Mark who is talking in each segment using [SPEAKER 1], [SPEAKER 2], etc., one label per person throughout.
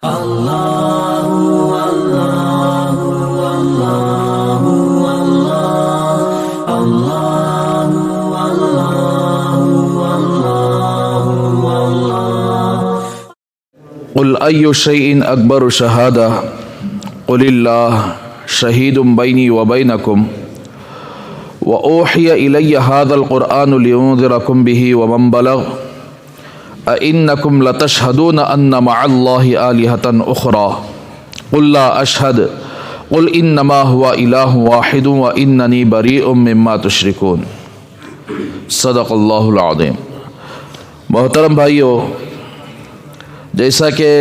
[SPEAKER 1] قل أي شيء أكبر شهادة قل الله شهيد بيني وبينكم وأوحي إلي هذا القرآن لينذركم به ومن بلغ أئنكم لتشهدون أن مع الله آلهة أخرى قل لا أشهد قل إنما هو إله واحد وإنني بريء مما تشركون صدق اللہ العظیم۔ محترم بھائیو، جیسا کہ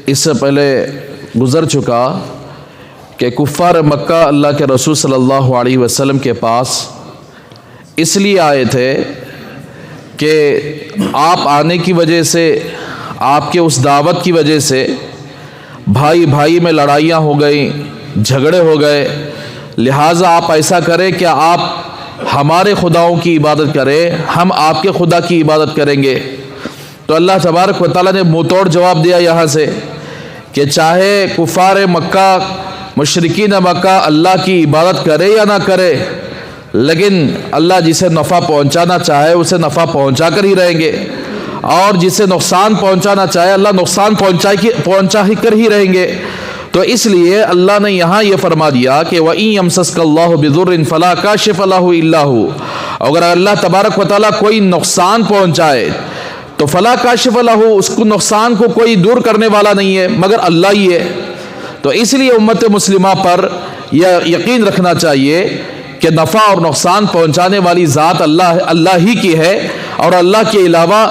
[SPEAKER 1] اس سے پہلے گزر چکا کہ کفار مکہ اللہ کے رسول صلی اللہ علیہ وسلم کے پاس اس لیے آئے تھے کہ آپ آنے کی وجہ سے، آپ کے اس دعوت کی وجہ سے بھائی بھائی میں لڑائیاں ہو گئیں، جھگڑے ہو گئے، لہٰذا آپ ایسا کریں کہ آپ ہمارے خداؤں کی عبادت کریں، ہم آپ کے خدا کی عبادت کریں گے۔ تو اللہ تبارک و تعالیٰ نے منہ توڑ جواب دیا یہاں سے کہ چاہے کفار مکہ، مشرکین مکہ اللہ کی عبادت کرے یا نہ کرے، لیکن اللہ جسے نفع پہنچانا چاہے اسے نفع پہنچا کر ہی رہیں گے، اور جسے نقصان پہنچانا چاہے اللہ نقصان پہنچا ہی کر ہی رہیں گے۔ تو اس لیے اللہ نے یہاں یہ فرما دیا کہ وَإِن يَمْسَسْكَ اللَّهُ بِضُرٍّ فَلَا كَاشِفَ لَهُ إِلَّا هُوَ، اگر اللہ تبارک و تعالیٰ کوئی نقصان پہنچائے تو فلا کاشف لہ، اس کو نقصان کو کوئی دور کرنے والا نہیں ہے مگر اللہ ہی ہے۔ تو اس لیے امت مسلمہ پر یہ یقین رکھنا چاہیے کہ نفع اور نقصان پہنچانے والی ذات اللہ ہی کی ہے، اور اللہ کے علاوہ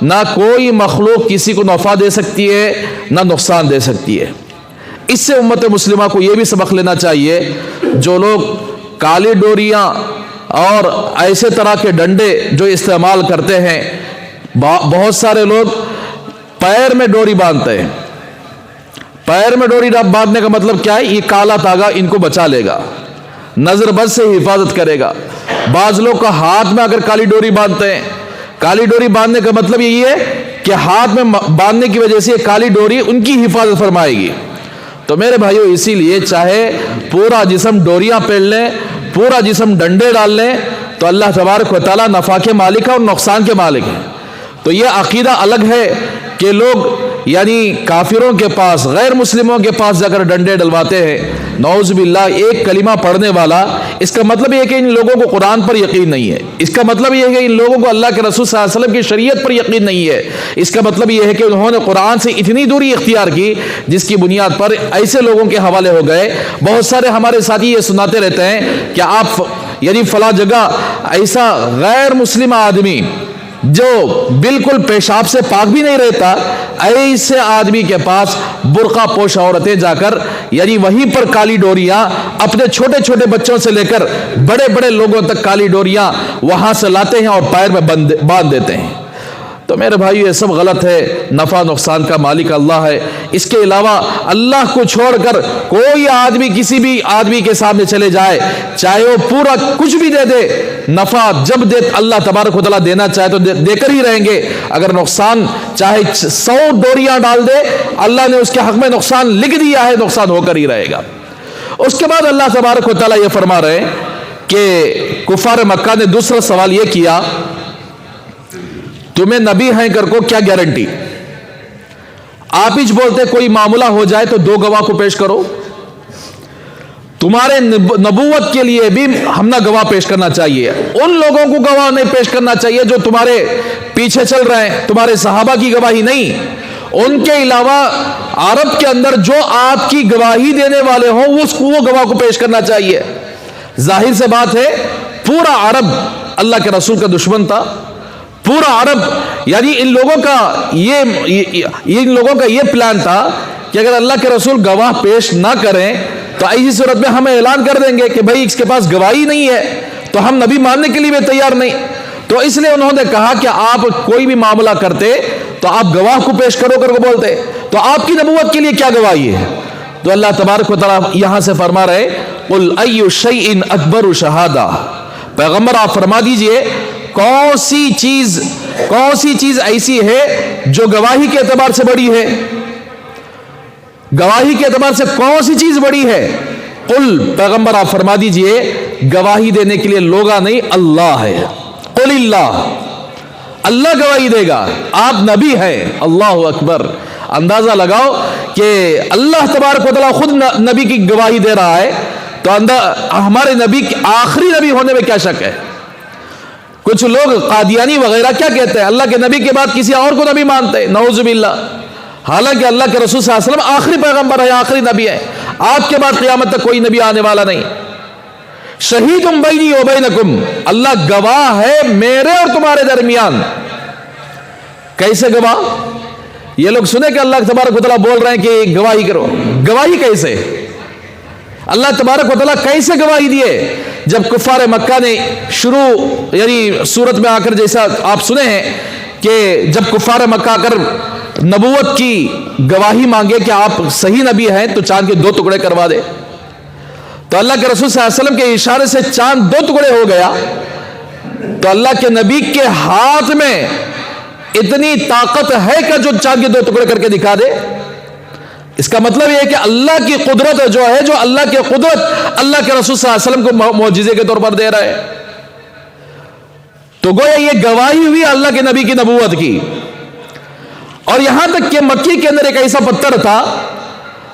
[SPEAKER 1] نہ کوئی مخلوق کسی کو نفع دے سکتی ہے نہ نقصان دے سکتی ہے۔ اس سے امت مسلمہ کو یہ بھی سبق لینا چاہیے، جو لوگ کالی ڈوریاں اور ایسے طرح کے ڈنڈے جو استعمال کرتے ہیں، بہت سارے لوگ پیر میں ڈوری باندھتے ہیں۔ پیر میں ڈوری باندھنے کا مطلب کیا ہے؟ یہ کالا تاگا ان کو بچا لے گا، نظر بد سے حفاظت کرے گا۔ بعض لوگ کا ہاتھ میں اگر کالی ڈوری باندھتے ہیں، کالی ڈوری باندھنے کا مطلب یہی ہے کہ ہاتھ میں باندھنے کی وجہ سے یہ کالی ڈوری ان کی حفاظت فرمائے گی۔ تو میرے بھائیو، اسی لیے چاہے پورا جسم ڈوریاں پہن لیں، پورا جسم ڈنڈے ڈال لیں، تو اللہ تبارک و تعالیٰ نفع کے مالک ہے اور نقصان کے مالک ہے۔ تو یہ عقیدہ الگ ہے کہ لوگ یعنی کافروں کے پاس، غیر مسلموں کے پاس جا کر ڈنڈے ڈلواتے ہیں۔ نعوذ باللہ، ایک کلمہ پڑھنے والا، اس کا مطلب یہ ہے کہ ان لوگوں کو قرآن پر یقین نہیں ہے، اس کا مطلب یہ ہے کہ ان لوگوں کو اللہ کے رسول صلی اللہ علیہ وسلم کی شریعت پر یقین نہیں ہے، اس کا مطلب یہ ہے کہ انہوں نے قرآن سے اتنی دوری اختیار کی جس کی بنیاد پر ایسے لوگوں کے حوالے ہو گئے۔ بہت سارے ہمارے ساتھی یہ سناتے رہتے ہیں کہ آپ یعنی فلاں جگہ ایسا غیر مسلم آدمی جو بالکل پیشاب سے پاک بھی نہیں رہتا، ایسے آدمی کے پاس برقع پوش عورتیں جا کر یعنی وہیں پر کالی ڈوریاں اپنے چھوٹے چھوٹے بچوں سے لے کر بڑے بڑے لوگوں تک کالی ڈوریاں وہاں سے لاتے ہیں اور پیر میں باندھ دیتے ہیں۔ تو میرے بھائیو، یہ سب غلط ہے۔ نفع نقصان کا مالک اللہ ہے، اس کے علاوہ اللہ کو چھوڑ کر کوئی آدمی کسی بھی آدمی کے سامنے چلے جائے، چاہے وہ پورا کچھ بھی دے دے، نفع جب دے اللہ تبارک و تعالیٰ دینا چاہے تو دے کر ہی رہیں گے۔ اگر نقصان چاہے 100 ڈوریاں ڈال دے، اللہ نے اس کے حق میں نقصان لکھ دیا ہے، نقصان ہو کر ہی رہے گا۔ اس کے بعد اللہ تبارک و تعالیٰ یہ فرما رہے ہیں کہ کفار مکہ نے دوسرا سوال یہ کیا، تمہیں نبی ہیں کر کو کیا گارنٹی؟ آپ ہی بولتے کوئی معاملہ ہو جائے تو 2 گواہ کو پیش کرو، تمہارے نبوت کے لیے بھی ہم نہ گواہ پیش کرنا چاہیے، ان لوگوں کو گواہ نہیں پیش کرنا چاہیے جو تمہارے پیچھے چل رہے ہیں، تمہارے صحابہ کی گواہی نہیں، ان کے علاوہ عرب کے اندر جو آپ کی گواہی دینے والے ہوں وہ گواہ کو پیش کرنا چاہیے۔ ظاہر سے بات ہے، پورا عرب اللہ کے رسول کا دشمن تھا، پورا عرب یعنی ان لوگوں کا یہ پلان تھا کہ اگر اللہ کے رسول گواہ پیش نہ کریں تو ایسی صورت میں ہم اعلان کر دیں گے کہ بھائی اس کے پاس گواہی نہیں ہے تو ہم نبی ماننے کے لیے بھی تیار نہیں۔ تو اس لیے انہوں نے کہا کہ آپ کوئی بھی معاملہ کرتے تو آپ گواہ کو پیش کرو کر کو بولتے، تو آپ کی نبوت کے لیے کیا گواہی ہے؟ تو اللہ تبارک و تعالیٰ یہاں سے فرما رہے قل ای شیء اکبر شہادہ، پیغمبر آپ فرما دیجئے کون سی چیز ایسی ہے جو گواہی کے اعتبار سے بڑی ہے؟ گواہی کے اعتبار سے کون سی چیز بڑی ہے؟ قل، پیغمبر آپ فرما دیجئے گواہی دینے کے لیے لوگا نہیں، اللہ ہے۔ قل اللہ، اللہ گواہی دے گا، آپ نبی ہیں۔ اللہ اکبر! اندازہ لگاؤ کہ اللہ تبارک و تعالیٰ خود نبی کی گواہی دے رہا ہے، تو ہمارے نبی آخری نبی ہونے میں کیا شک ہے؟ کچھ لوگ قادیانی وغیرہ کیا کہتے ہیں؟ اللہ کے نبی کے بعد کسی اور کو نبی مانتے ہیں، نعوذ باللہ۔ حالانکہ اللہ کے رسول صلی اللہ علیہ وسلم آخری پیغمبر ہے، آخری نبی ہے، آپ کے بعد قیامت تک کوئی نبی آنے والا نہیں۔ شہید بینی و بینکم، اللہ گواہ ہے میرے اور تمہارے درمیان۔ کیسے گواہ؟ یہ لوگ سنے کہ اللہ تبارک و تعالیٰ بول رہے ہیں کہ گواہی کرو، گواہی کیسے؟ اللہ تبارک و تعالیٰ کیسے گواہی دیے؟ جب کفار مکہ نے شروع یعنی سورت میں آ کر، جیسا آپ سنے ہیں کہ جب کفار مکہ آ کر نبوت کی گواہی مانگے کہ آپ صحیح نبی ہیں تو چاند کے 2 ٹکڑے کروا دے، تو اللہ کے رسول صلی اللہ علیہ وسلم کے اشارے سے چاند 2 ٹکڑے ہو گیا۔ تو اللہ کے نبی کے ہاتھ میں اتنی طاقت ہے کہ جو چاند کے 2 ٹکڑے کر کے دکھا دے؟ اس کا مطلب یہ ہے کہ اللہ کی قدرت جو ہے، جو اللہ کی قدرت اللہ کے رسول صلی اللہ علیہ وسلم کو معجزے کے طور پر دے رہا ہے۔ تو گویا یہ گواہی ہوئی اللہ کے نبی کی نبوت کی۔ اور یہاں تک کہ مکی کے اندر ایک ایسا پتھر تھا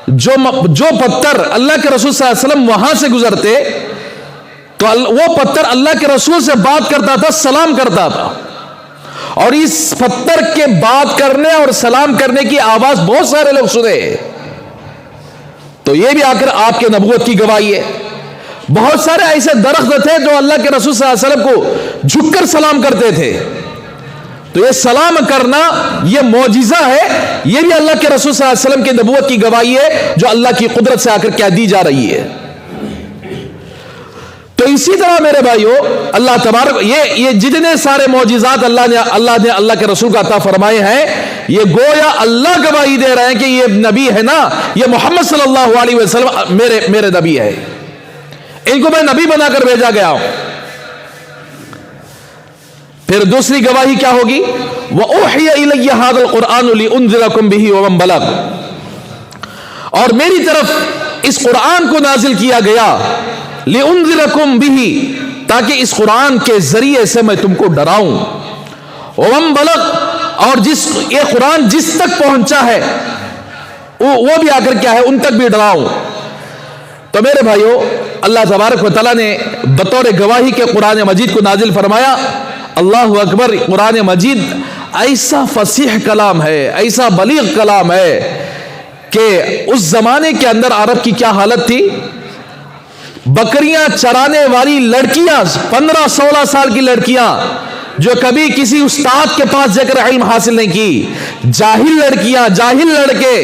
[SPEAKER 1] جو پتھر اللہ کے رسول صلی اللہ علیہ وسلم وہاں سے گزرتے تو وہ پتھر اللہ کے رسول سے بات کرتا تھا، سلام کرتا تھا، اور اس پتھر کے بات کرنے اور سلام کرنے کی آواز بہت سارے لوگ سنے۔ تو یہ بھی آ کر آپ کے نبوت کی گواہی ہے۔ بہت سارے ایسے درخت تھے جو اللہ کے رسول صلی اللہ علیہ وسلم کو جھک کر سلام کرتے تھے۔ تو یہ سلام کرنا یہ معجزہ ہے، یہ بھی اللہ کے رسول صلی اللہ علیہ وسلم کی نبوت کی گواہی ہے، جو اللہ کی قدرت سے آ کر کیا دی جا رہی ہے۔ تو اسی طرح میرے بھائیو، اللہ تبارک یہ جتنے سارے معجزات اللہ نے اللہ کے رسول کا عطا فرمائے ہیں، یہ گویا اللہ گواہی دے رہے ہیں کہ یہ نبی ہے نا، یہ محمد صلی اللہ علیہ وسلم میرے نبی ہے، ان کو میں نبی بنا کر بھیجا گیا ہوں۔ پھر دوسری گواہی کیا ہوگی؟ وَأُوحِيَ إِلَيَّ هَذَا الْقُرْآنُ لِأُنذِرَكُمْ بِهِ وَمَنْ بَلَغَ، اور میری طرف اس قرآن کو نازل کیا گیا، لِأُنذِرَكُمْ بِهِ، تاکہ اس قرآن کے ذریعے سے میں تم کو ڈراؤں، وَمَنْ بَلَغَ، اور یہ قرآن جس تک پہنچا ہے وہ بھی آ کر کیا ہے، ان تک بھی ڈراؤں۔ تو میرے بھائیو، اللہ تبارک و تعالیٰ نے بطور گواہی کے قرآن مجید کو نازل فرمایا۔ اللہ اکبر! قرآن مجید ایسا فصیح کلام ہے، ایسا بلیغ کلام ہے کہ اس زمانے کے اندر عرب کی کیا حالت تھی؟ بکریاں چرانے والی لڑکیاں، 15-16 سال کی لڑکیاں جو کبھی کسی استاد کے پاس جا کر علم حاصل نہیں کی، جاہل لڑکیاں، جاہل لڑکے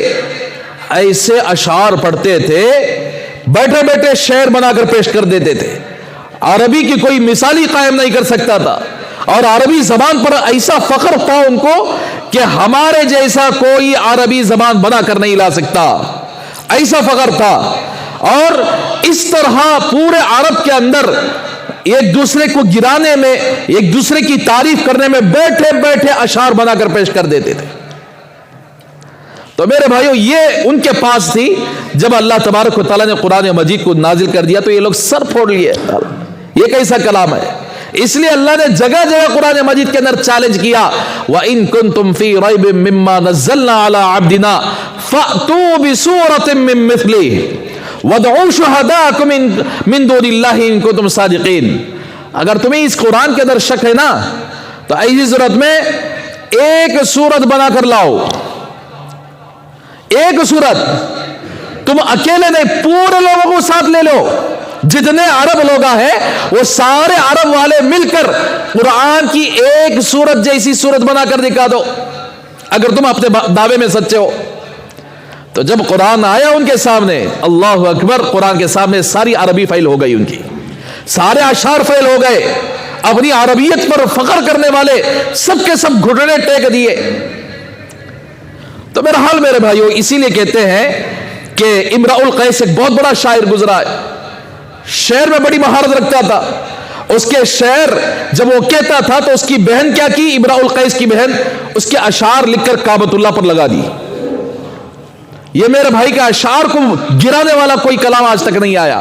[SPEAKER 1] ایسے اشعار پڑھتے تھے، بیٹھے بیٹھے شعر بنا کر پیش کر دیتے تھے۔ عربی کی کوئی مثالی قائم نہیں کر سکتا تھا، اور عربی زبان پر ایسا فخر تھا ان کو کہ ہمارے جیسا کوئی عربی زبان بنا کر نہیں لا سکتا، ایسا فخر تھا۔ اور اس طرح پورے عرب کے اندر ایک دوسرے کو گرانے میں، ایک دوسرے کی تعریف کرنے میں بیٹھے بیٹھے اشعار بنا کر پیش کر دیتے تھے۔ تو میرے بھائیو، یہ ان کے پاس تھی۔ جب اللہ تبارک و تعالیٰ نے قرآن مجید کو نازل کر دیا تو یہ لوگ سر پھوڑ لیے، یہ کیسا کلام ہے؟ اس لیے اللہ نے جگہ جگہ قرآن مجید کے اندر چیلنج کیا، وَإِن كُنتُمْ فِي رَيْبٍ مِّمَّا نَزَّلْنَا عَلَىٰ عَبْدِنَا فَأْتُوا بِسُورَةٍ مِّن مِّثْلِهِ وَادْعُوا شُهَدَاءَكُم مِّن دُونِ اللَّهِ إِن كُنتُمْ صَادِقِينَ۔ اگر تمہیں اس قرآن کے اندر شک ہے نا، تو ایسی صورت میں ایک سورت بنا کر لاؤ، ایک سورت، تم اکیلے نہیں، پورے لوگوں کو ساتھ لے لو، جتنے عرب لوگ ہیں وہ سارے عرب والے مل کر قرآن کی ایک سورت جیسی سورت بنا کر دکھا دو، اگر تم اپنے دعوے میں سچے ہو۔ تو جب قرآن آیا ان کے سامنے، اللہ اکبر، قرآن کے سامنے ساری عربی فیل ہو گئی، ان کی سارے اشعار فیل ہو گئے، اپنی عربیت پر فخر کرنے والے سب کے سب گھٹنے ٹیک دیے۔ تو میرا حال میرے بھائیو، اسی لیے کہتے ہیں کہ امرؤ القیس ایک بہت بڑا شاعر گزرا ہے، شعر میں بڑی مہارت رکھتا تھا۔ اس کے شعر جب وہ کہتا تھا تو اس کی بہن کیا کی، امرؤ القیس کی بہن، اس کے اشعار لکھ کر کعبۃ اللہ پر لگا دی۔ یہ میرے بھائی کے اشعار کو گرانے والا کوئی کلام آج تک نہیں آیا.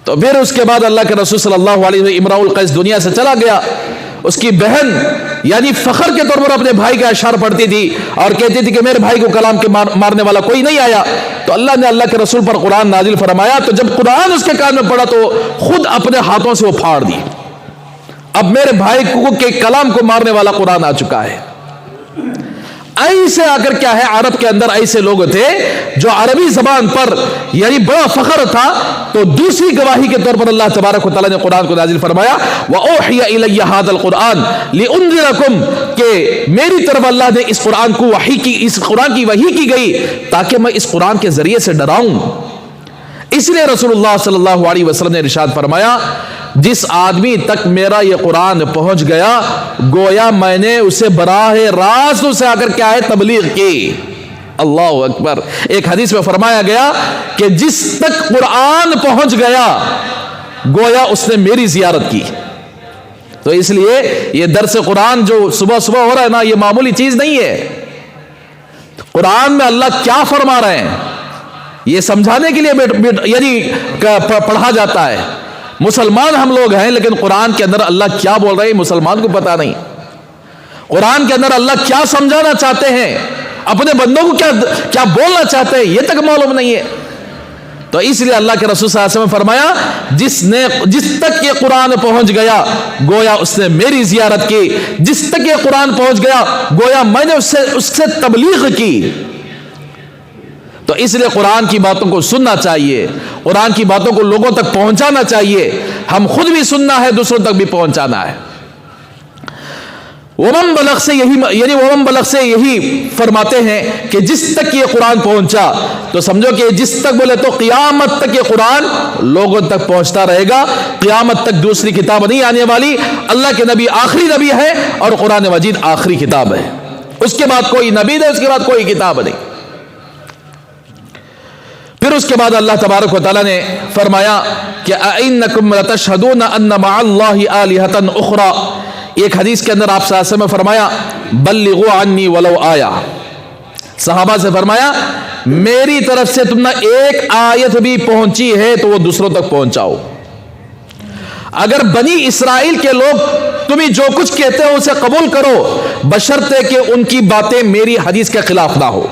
[SPEAKER 1] تو پھر اس کے بعد اللہ کے رسول صلی اللہ علیہ وسلم امراء القیس دنیا سے چلا گیا. اس کی بہن یعنی فخر کے طور پر اپنے بھائی کے اشعار پڑھتی تھی اور کہتی تھی کہ میرے بھائی کو کلام کے مارنے والا کوئی نہیں آیا. تو اللہ نے اللہ کے رسول پر قرآن نازل فرمایا. تو جب قرآن اس کے کان میں پڑا تو خود اپنے ہاتھوں سے وہ پھاڑ دی. اب میرے بھائی کو کے کلام کو مارنے والا قرآن آ چکا ہے. ایسے آ کر کیا ہے، عرب کے اندر ایسے لوگ تھے جو عربی زبان پر یعنی بڑا فخر تھا. تو دوسری گواہی کے طور پر اللہ تبارک و تعالیٰ نے قرآن کو نازل فرمایا وَأُوحِيَ إِلَيَّ هَذَا الْقُرْآنِ لِأُنذِرَكُمْ کہ میری طرف اللہ نے اس قرآن کو وحی کی، اس قرآن کی وحی کی گئی تاکہ میں اس قرآن کے ذریعے سے ڈراؤں. اس لیے رسول اللہ صلی اللہ علیہ وسلم نے ارشاد فرمایا جس آدمی تک میرا یہ قرآن پہنچ گیا گویا میں نے اسے براہ راست اسے آ کر کیا ہے تبلیغ کی. اللہ اکبر. ایک حدیث میں فرمایا گیا کہ جس تک قرآن پہنچ گیا گویا اس نے میری زیارت کی. تو اس لیے یہ درس قرآن جو صبح صبح ہو رہا ہے نا، یہ معمولی چیز نہیں ہے. قرآن میں اللہ کیا فرما رہے ہیں یہ سمجھانے کے لیے یعنی پڑھا جاتا ہے. مسلمان ہم لوگ ہیں لیکن قرآن کے اندر اللہ کیا بول رہے ہیں مسلمان کو پتا نہیں. قرآن کے اندر اللہ کیا سمجھانا چاہتے ہیں، اپنے بندوں کو کیا بولنا چاہتے ہیں یہ تک معلوم نہیں ہے. تو اس لیے اللہ کے رسول صلی اللہ علیہ وسلم نے فرمایا جس تک یہ قرآن پہنچ گیا گویا اس نے میری زیارت کی. جس تک یہ قرآن پہنچ گیا گویا میں نے اس سے تبلیغ کی. تو اس لیے قرآن کی باتوں کو سننا چاہیے، قرآن کی باتوں کو لوگوں تک پہنچانا چاہیے. ہم خود بھی سننا ہے، دوسروں تک بھی پہنچانا ہے. ومن بلغ سے یہی فرماتے ہیں کہ جس تک یہ قرآن پہنچا تو سمجھو کہ جس تک بولے تو قیامت تک یہ قرآن لوگوں تک پہنچتا رہے گا. قیامت تک دوسری کتاب نہیں آنے والی. اللہ کے نبی آخری نبی ہے اور قرآن مجید آخری کتاب ہے. اس کے بعد کوئی نبی نہیں، اس کے بعد کوئی کتاب نہیں. پھر اس کے بعد اللہ تبارک و تعالیٰ نے فرمایا کہ اَإِنَّكُمْ لَتَشْهَدُونَ أَنَّ مَعَ اللَّهِ آلِهَةً أُخْرَى. ایک حدیث کے اندر آپ صلی اللہ علیہ وسلم نے فرمایا بلغوا عنی ولو آیا. صحابہ سے فرمایا میری طرف سے تم نے ایک آیت بھی پہنچی ہے تو وہ دوسروں تک پہنچاؤ. اگر بنی اسرائیل کے لوگ تمہیں جو کچھ کہتے ہو اسے قبول کرو بشرطے کہ ان کی باتیں میری حدیث کے خلاف نہ ہو.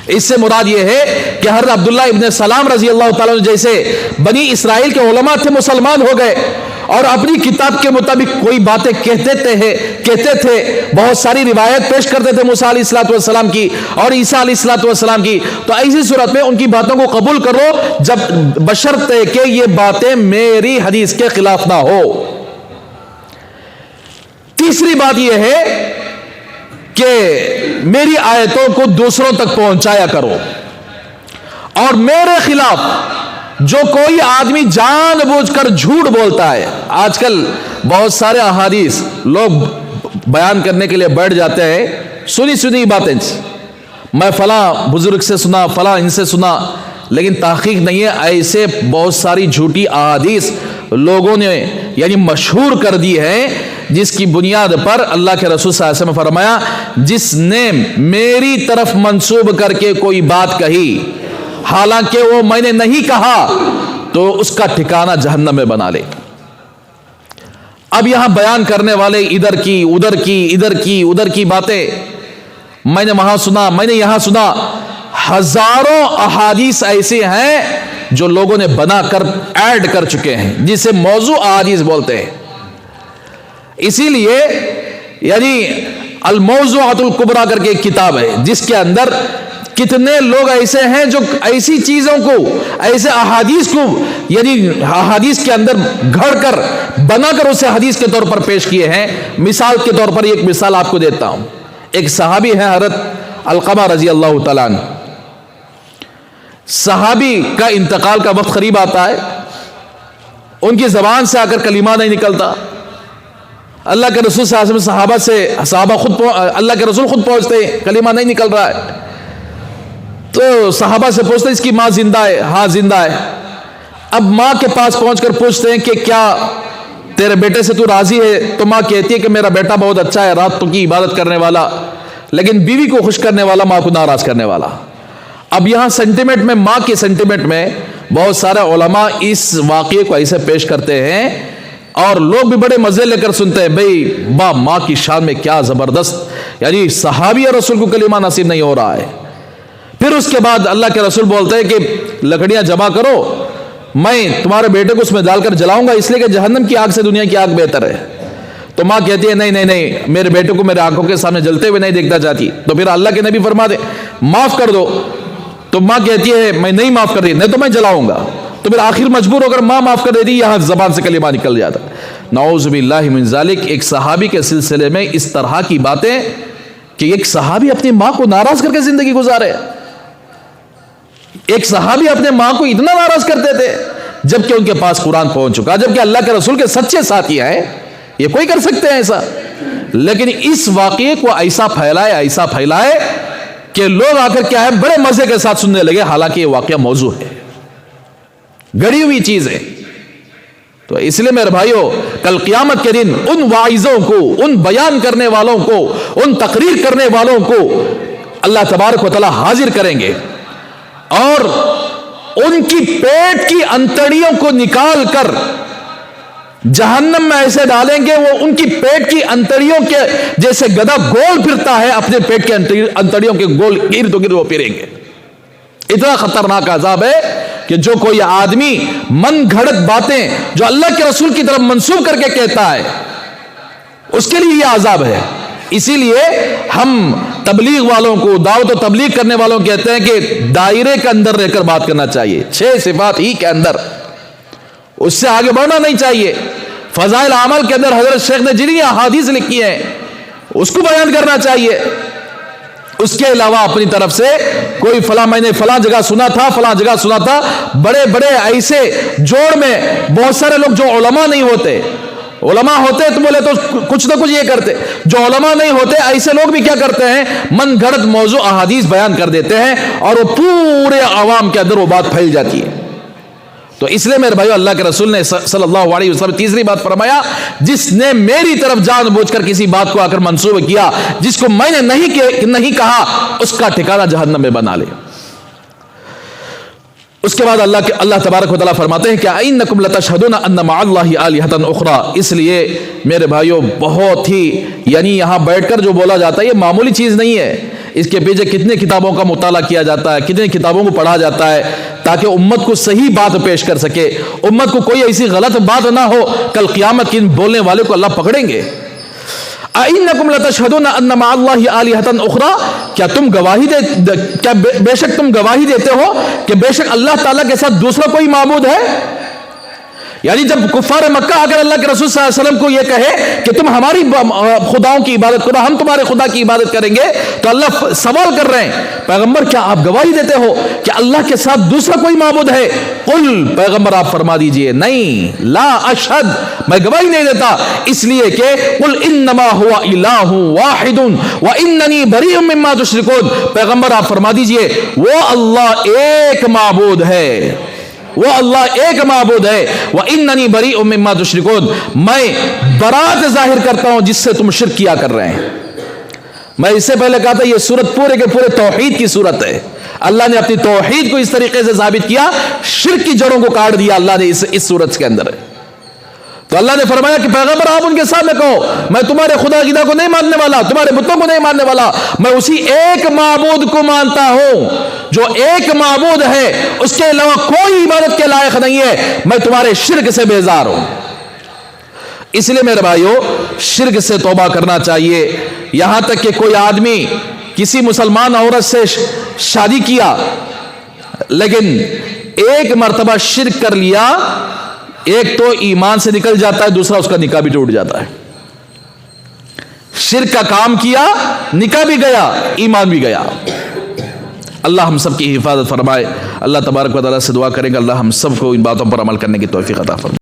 [SPEAKER 1] اس سے مراد یہ ہے کہ حضرت عبداللہ ابن سلام رضی اللہ تعالیٰ جیسے بنی اسرائیل کے علماء تھے مسلمان ہو گئے اور اپنی کتاب کے مطابق کوئی باتیں کہتے تھے. بہت ساری روایت پیش کرتے تھے موسیٰ علیہ السلام کی اور عیسیٰ علیہ السلام کی. تو ایسی صورت میں ان کی باتوں کو قبول کرو جب بشرطے کہ یہ باتیں میری حدیث کے خلاف نہ ہو. تیسری بات یہ ہے کہ میری آیتوں کو دوسروں تک پہنچایا کرو اور میرے خلاف جو کوئی آدمی جان بوجھ کر جھوٹ بولتا ہے. آج کل بہت سارے احادیث لوگ بیان کرنے کے لیے بیٹھ جاتے ہیں سنی باتیں. میں فلاں بزرگ سے سنا، فلاں ان سے سنا، لیکن تحقیق نہیں ہے. ایسے بہت ساری جھوٹی احادیث لوگوں نے یعنی مشہور کر دی ہے جس کی بنیاد پر اللہ کے رسول صلی اللہ علیہ وسلم نے فرمایا جس نے میری طرف منسوب کر کے کوئی بات کہی حالانکہ وہ میں نے نہیں کہا تو اس کا ٹھکانہ جہنم میں بنا لے. اب یہاں بیان کرنے والے ادھر کی باتیں میں نے وہاں سنا، میں نے یہاں سنا. ہزاروں احادیث ایسے ہیں جو لوگوں نے بنا کر ایڈ کر چکے ہیں جسے موضوع احادیث بولتے ہیں. اسی لیے یعنی الموضوعات الکبریٰ کر کے ایک کتاب ہے جس کے اندر کتنے لوگ ایسے ہیں جو ایسی چیزوں کو، ایسے احادیث کو یعنی احادیث کے اندر گھڑ کر بنا کر اسے حدیث کے طور پر پیش کیے ہیں. مثال کے طور پر ایک مثال آپ کو دیتا ہوں. ایک صحابی ہے حضرت علقمہ رضی اللہ تعالیٰ عنہ. صحابی کا انتقال کا وقت قریب آتا ہے، ان کی زبان سے آ کر کلمہ نہیں نکلتا. اللہ کے رسول صلی اللہ علیہ وسلم صحابہ خود اللہ کے رسول خود پہنچتے ہیں، کلمہ نہیں نکل رہا ہے. تو صحابہ سے پوچھتے ہیں اس کی ماں زندہ ہے؟ ہاں زندہ ہے. اب ماں کے پاس پہنچ کر پوچھتے ہیں کہ کیا تیرے بیٹے سے تو راضی ہے؟ تو ماں کہتی ہے کہ میرا بیٹا بہت اچھا ہے، رات کی عبادت کرنے والا. لیکن بیوی کو خوش کرنے والا ماں کو ناراض کرنے والا. اب یہاں سینٹیمنٹ میں، ماں کے سینٹیمنٹ میں بہت سارے علماء اس واقعے کو ایسے پیش کرتے ہیں اور لوگ بھی بڑے مزے لے کر سنتے ہیں. بھئی ماں کی شان میں کیا زبردست، یعنی صحابی رسول کو کلمہ نصیب نہیں ہو رہا ہے. پھر اس کے بعد اللہ کے رسول بولتے ہیں کہ لکڑیاں جمع کرو، میں تمہارے بیٹے کو اس میں ڈال کر جلاؤں گا، اس لیے کہ جہنم کی آگ سے دنیا کی آگ بہتر ہے. تو ماں کہتی ہے نہیں، میرے بیٹے کو میرے آنکھوں کے سامنے جلتے ہوئے نہیں دیکھنا چاہتی. تو پھر اللہ کے نبی فرما دے معاف کر دو. تو ماں کہتی ہے میں نہیں معاف کر رہی، نہیں تو میں جلاؤں گا. تو پھر آخر مجبور ہو کر ماں معاف کر دیتی، یہاں زبان سے کلمہ نکل جاتا. نعوذ باللہ من ذالک. ایک صحابی کے سلسلے میں اس طرح کی باتیں کہ ایک صحابی اپنی ماں کو ناراض کر کے زندگی گزارے. ایک صحابی اپنے ماں کو اتنا ناراض کرتے تھے جبکہ ان کے پاس قرآن پہنچ چکا، جبکہ اللہ کے رسول کے سچے ساتھی ہیں، یہ کوئی کر سکتے ہیں ایسا. لیکن اس واقعے کو ایسا پھیلائے کہ لوگ آ کر کیا ہے بڑے مزے کے ساتھ سننے لگے، حالانکہ یہ واقعہ موضوع ہے، گڑی ہوئی چیز ہے. تو اس لیے میرے بھائیوں، کل قیامت کے دن ان واعظوں کو، ان بیان کرنے والوں کو، ان تقریر کرنے والوں کو اللہ تبارک و تعالی حاضر کریں گے اور ان کی پیٹ کی انتڑیوں کو نکال کر جہنم میں ایسے ڈالیں گے، وہ ان کی پیٹ کی انتڑیوں کے جیسے گدھا گول پھرتا ہے، اپنے پیٹ کے انتڑیوں کے گول ارد گرد وہ پھریں گے. اتنا خطرناک عذاب ہے کہ جو کوئی آدمی من گھڑت باتیں جو اللہ کے رسول کی طرف منسوب کر کے کہتا ہے، اس کے لیے یہ عذاب ہے. اسی لیے ہم تبلیغ والوں کو، دعوت و تبلیغ کرنے والوں کو کہتے ہیں کہ دائرے کے اندر رہ کر بات کرنا چاہیے، 6 صفات ہی کے اندر، اس سے آگے بڑھنا نہیں چاہیے. فضائل اعمال کے اندر حضرت شیخ نے جنہیں احادیث لکھی ہیں اس کو بیان کرنا چاہیے. اس کے علاوہ اپنی طرف سے کوئی فلاں میں نے فلاں جگہ سنا تھا، فلاں جگہ سنا تھا، بڑے بڑے ایسے جوڑ میں بہت سارے لوگ جو علماء نہیں ہوتے، علماء ہوتے تو بولے تو کچھ نہ کچھ یہ کرتے، جو علماء نہیں ہوتے ایسے لوگ بھی کیا کرتے ہیں، من گھڑت موضوع احادیث بیان کر دیتے ہیں اور وہ پورے عوام کے اندر وہ بات پھیل جاتی ہے. تو اس لیے میرے بھائیو، اللہ کے رسول نے صلی اللہ علیہ وسلم تیسری بات فرمایا، جس نے میری طرف جان بوجھ کر کسی بات کو آ کر منسوب کیا جس کو میں نے نہیں کہا، اس کا ٹھکانہ جہنم میں بنا لے. اس کے بعد اللہ تبارک و تعالیٰ فرماتے ہیں کہ اِنَّكُمْ لَتَشْهَدُونَ أَنَّ مَعَ اللَّهِ آلِهَةً أُخْرَى. اس لیے میرے بھائیو بہت ہی، یعنی یہاں بیٹھ کر جو بولا جاتا ہے یہ معمولی چیز نہیں ہے. اس کے پیچھے کتنے کتابوں کا مطالعہ کیا جاتا ہے، کتنے کتابوں کو پڑھا جاتا ہے تاکہ امت کو صحیح بات پیش کر سکے، امت کو کوئی ایسی غلط بات نہ ہو. کل قیامت کے بولنے والے کو اللہ پکڑیں گے. اِنَّكُمْ لَتَشْهَدُونَ أَنَّ مَعَ اللَّهِ آلِهَةً أُخْرَى. کیا تم گواہی کیا بے شک تم گواہی دیتے ہو کہ بے شک اللہ تعالیٰ کے ساتھ دوسرا کوئی معبود ہے؟ یعنی جب کفار مکہ آ کر اللہ کے رسول صلی اللہ علیہ وسلم کو یہ کہے کہ تم ہماری خداؤں کی عبادت کرو، ہم تمہارے خدا کی عبادت کریں گے، تو اللہ سوال کر رہے ہیں پیغمبر کیا آپ گواہی دیتے ہو کہ اللہ کے ساتھ دوسرا کوئی معبود ہے؟ قل، پیغمبر آپ فرما دیجئے نہیں، لا اشہد، میں گواہی نہیں دیتا، اس لیے کہ قل انما هو الہ واحد واننی بریء مما تشرکون. پیغمبر آپ فرما دیجئے وہ اللہ ایک معبود ہے، وہ اللہ ایک معبود ہے، وَإِنَّنِي بَرِيءٌ مِّمَّا تُشْرِكُونَ، میں برات ظاہر کرتا ہوں جس سے تم شرک کیا کر رہے ہیں. میں اس سے پہلے کہا تھا یہ سورت پورے کے پورے توحید کی سورت ہے. اللہ نے اپنی توحید کو اس طریقے سے ثابت کیا، شرک کی جڑوں کو کاٹ دیا اللہ نے اس سورت کے اندر. تو اللہ نے فرمایا کہ پیغمبر آپ ان کے سامنے کہو میں تمہارے خدا خدا کو نہیں ماننے والا، تمہارے بتوں کو نہیں ماننے والا، میں اسی ایک معبود کو مانتا ہوں جو ایک معبود ہے، اس کے علاوہ کوئی عبادت کے لائق نہیں ہے، میں تمہارے شرک سے بیزار ہوں. اس لیے میرے بھائیو شرک سے توبہ کرنا چاہیے. یہاں تک کہ کوئی آدمی کسی مسلمان عورت سے شادی کیا لیکن ایک مرتبہ شرک کر لیا، ایک تو ایمان سے نکل جاتا ہے، دوسرا اس کا نکاح بھی ٹوٹ جاتا ہے. شرک کا کام کیا، نکاح بھی گیا، ایمان بھی گیا. اللہ ہم سب کی حفاظت فرمائے. اللہ تبارک و تعالیٰ سے دعا کریں گے اللہ ہم سب کو ان باتوں پر عمل کرنے کی توفیق عطا فرمائے.